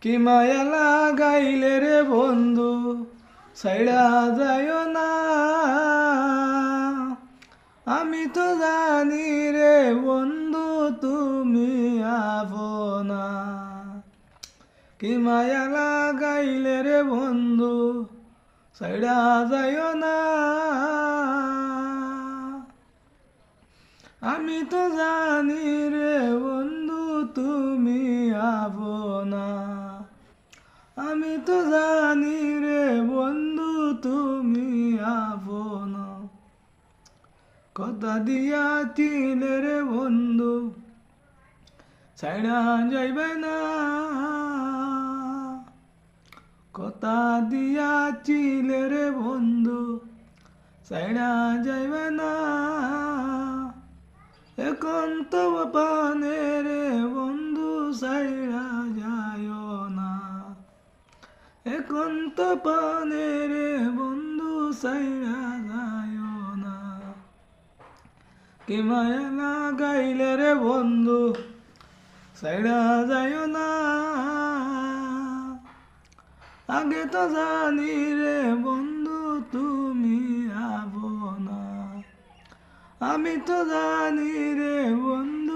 কি মায়া লাগাইলে রে বন্ধু ছাইড়া যাইও না। আমি তো জানি রে বন্ধু তুমি আপনা। কি মায়া লাগাইলে রে বন্ধু ছাইড়া যাইও না। আমি তো জানি রে বন্ধু তুমি আপনা। আমি তো জানি রে বন্ধু তুমি আপনা। কথা দিয়াছিলে রে বন্ধু ছাইড়া যাইবে না। কথা দিয়াছিলে রে বন্ধু ছাইড়া যাইবে না। এখন তো পানে রে বন্ধু ছাইড়া যাইও না। এখন তো পানে রে বন্ধু ছাইড়া যাইও না। কি মায়া লাগাইলে রে বন্ধু ছাইড়া যাইও না। আগে তো জানি রে বন্ধু তুমি আপনা। আমি তো জানি রে বন্ধু